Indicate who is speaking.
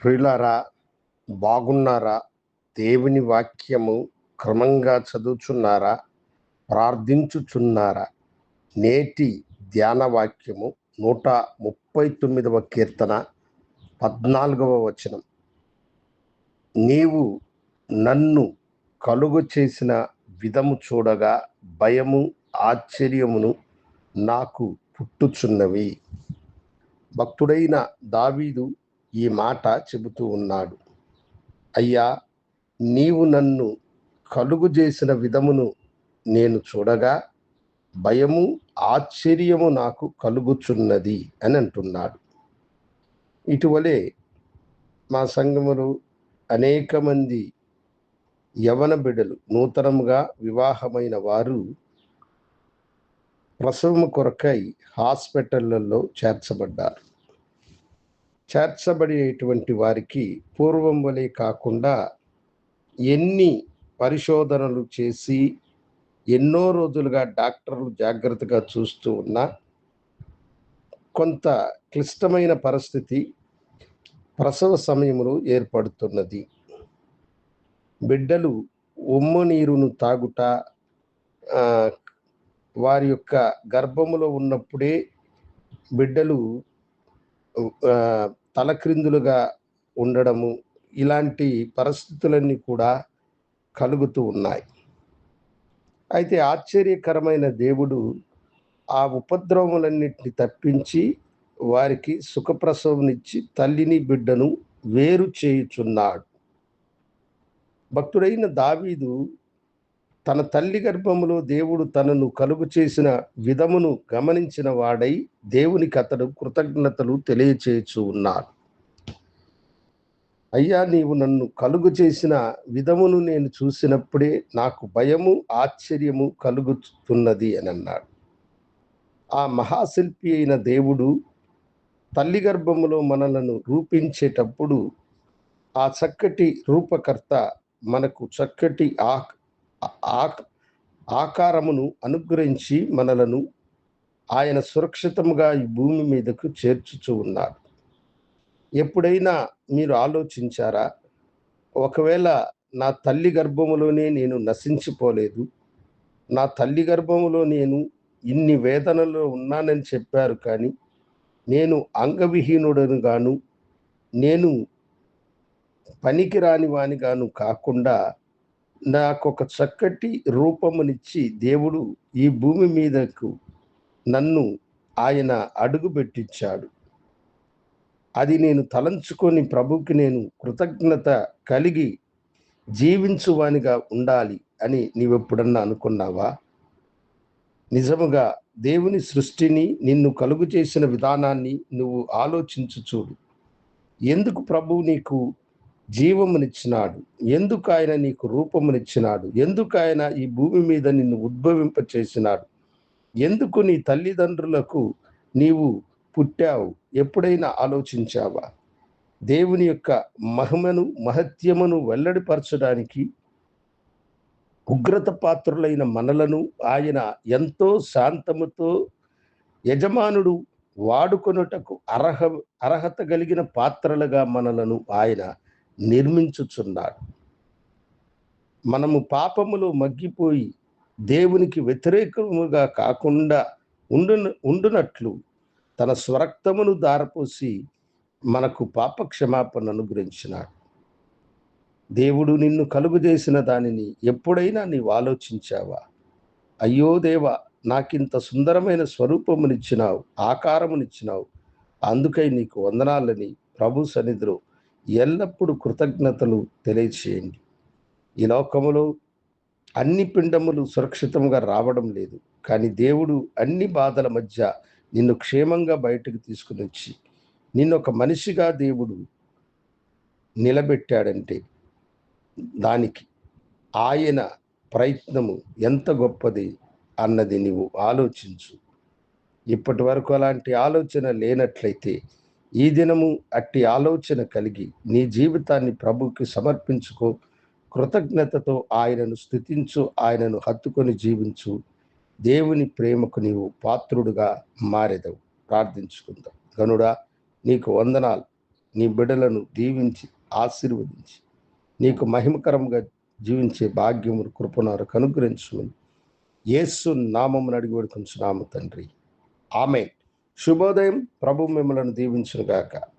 Speaker 1: ప్రియులారా, బాగున్నారా? దేవుని వాక్యము క్రమంగా చదువుచున్నారా? ప్రార్థించుచున్నారా? నేటి ధ్యాన వాక్యము 139వ కీర్తన 14వ వచనం. నీవు నన్ను కలుగు చేసిన విధము చూడగా భయము ఆశ్చర్యమును నాకు పుట్టుచున్నవి. భక్తుడైన దావీదు ఈ మాట చెబుతూ ఉన్నాడు. అయ్యా, నీవు నన్ను కలుగు చేసిన విధమును నేను చూడగా భయము ఆశ్చర్యము నాకు కలుగుచున్నది అని అంటున్నాడు. ఇటీవలే మా సంఘములు అనేక మంది యవన బిడ్డలు, నూతనముగా వివాహమైన వారు ప్రసవము కొరకై హాస్పిటళ్లలో చేర్చబడ్డారు. చేర్చబడేటువంటి వారికి పూర్వం వలె కాకుండా ఎన్ని పరిశోధనలు చేసి ఎన్నో రోజులుగా డాక్టర్లు జాగ్రత్తగా చూస్తూ ఉన్నా కొంత క్లిష్టమైన పరిస్థితి ప్రసవ సమయంలో ఏర్పడుతున్నది. బిడ్డలు ఉమ్మ నీరును తాగుట, వారి యొక్క గర్భములో ఉన్నప్పుడే బిడ్డలు తలక్రిందులుగా ఉండడము, ఇలాంటి పరిస్థితులన్నీ కూడా కలుగుతూ ఉన్నాయి. అయితే ఆశ్చర్యకరమైన దేవుడు ఆ ఉపద్రవములన్నిటిని తప్పించి వారికి సుఖప్రసవనిచ్చి తల్లిని బిడ్డను వేరు చేయుచున్నాడు. భక్తుడైన దావీదు తన తల్లి గర్భములో దేవుడు తనను కలుగు చేసిన విధమును గమనించిన వాడై దేవునికి అతడు కృతజ్ఞతలు తెలియచేయచూ ఉన్నాడు. అయ్యా, నీవు నన్ను కలుగు చేసిన విధమును నేను చూసినప్పుడే నాకు భయము ఆశ్చర్యము కలుగుతున్నది అని అన్నాడు. ఆ మహాశిల్పి అయిన దేవుడు తల్లి గర్భములో మనలను రూపించేటప్పుడు ఆ చక్కటి రూపకర్త మనకు చక్కటి ఆకారమును అనుగ్రహించి మనలను ఆయన సురక్షితముగా ఈ భూమి మీదకు చేర్చుచూ ఉన్నారు. ఎప్పుడైనా మీరు ఆలోచించారా? ఒకవేళ నా తల్లి గర్భములోనే నేను నశించిపోలేదు, నా తల్లి గర్భములో నేను ఇన్ని వేదనలో ఉన్నానని చెప్పారు, కానీ నేను అంగవిహీనుడను గాను, నేను పనికిరాని వాని గాను కాకుండా నాకు ఒక చక్కటి రూపమునిచ్చి దేవుడు ఈ భూమి మీదకు నన్ను ఆయన అడుగు పెట్టించాడు. అది నేను తలంచుకొని ప్రభుకి నేను కృతజ్ఞత కలిగి జీవించువానిగా ఉండాలి అని నీవెప్పుడన్నా అనుకున్నావా? నిజముగా దేవుని సృష్టిని, నిన్ను కలుగు చేసిన విధానాన్ని నువ్వు ఆలోచించు చూడు. ఎందుకు ప్రభువు నీకు జీవమునిచ్చినాడు? ఎందుకు ఆయన నీకు రూపమునిచ్చినాడు? ఎందుకు ఆయన ఈ భూమి మీద నిన్ను ఉద్భవింప చేసినాడు? ఎందుకు నీ తల్లిదండ్రులకు నీవు పుట్టావు? ఎప్పుడైనా ఆలోచించావా? దేవుని యొక్క మహిమను, మహత్యమును వెల్లడిపరచడానికి ఉగ్రత పాత్రులైన మనలను ఆయన ఎంతో శాంతముతో యజమానుడు వాడుకొనుటకు అర్హత కలిగిన పాత్రలుగా మనలను ఆయన నిర్మించుచున్నాడు. మనము పాపములో మగ్గిపోయి దేవునికి వ్యతిరేకముగా కాకుండా ఉండునట్లు తన స్వరక్తమును దారపోసి మనకు పాప క్షమాపణ అనుగ్రహించినాడు. దేవుడు నిన్ను కలుగు చేసిన దానిని ఎప్పుడైనా నీవు ఆలోచించావా? అయ్యో దేవా, నాకింత సుందరమైన స్వరూపమునిచ్చినావు, ఆకారమునిచ్చినావు, అందుకై నీకు వందనాలని ప్రభు సన్నిధిలో ఎల్లప్పుడూ కృతజ్ఞతలు తెలియచేయండి. ఈ లోకములో అన్ని పిండములు సురక్షితంగా రావడం లేదు, కానీ దేవుడు అన్ని బాధల మధ్య నిన్ను క్షేమంగా బయటకు తీసుకుని వచ్చి నిన్ను ఒక మనిషిగా దేవుడు నిలబెట్టాడంటే దానికి ఆయన ప్రయత్నము ఎంత గొప్పది అన్నది నీవు ఆలోచించు. ఇప్పటి వరకు అలాంటి ఆలోచన లేనట్లయితే ఈ దినము అట్టి ఆలోచన కలిగి నీ జీవితాన్ని ప్రభువుకి సమర్పించుకో. కృతజ్ఞతతో ఆయనను స్తుతించు, ఆయనను హత్తుకొని జీవించు. దేవుని ప్రేమకు నీవు పాత్రుడుగా మారెదవు. ప్రార్థించుకుందాం. గనుడా, నీకు వందనాలు. నీ బిడ్డలను దీవించి ఆశీర్వదించి నీకు మహిమకరంగా జీవించే భాగ్యమును కృపణారు అనుగ్రహించుమని యేసు నామమును అడిగి వేడుకొంచున్నాము తండ్రి. ఆమేన్. శుభోదయం. ప్రభు మిమ్మలను దీవించును గాక.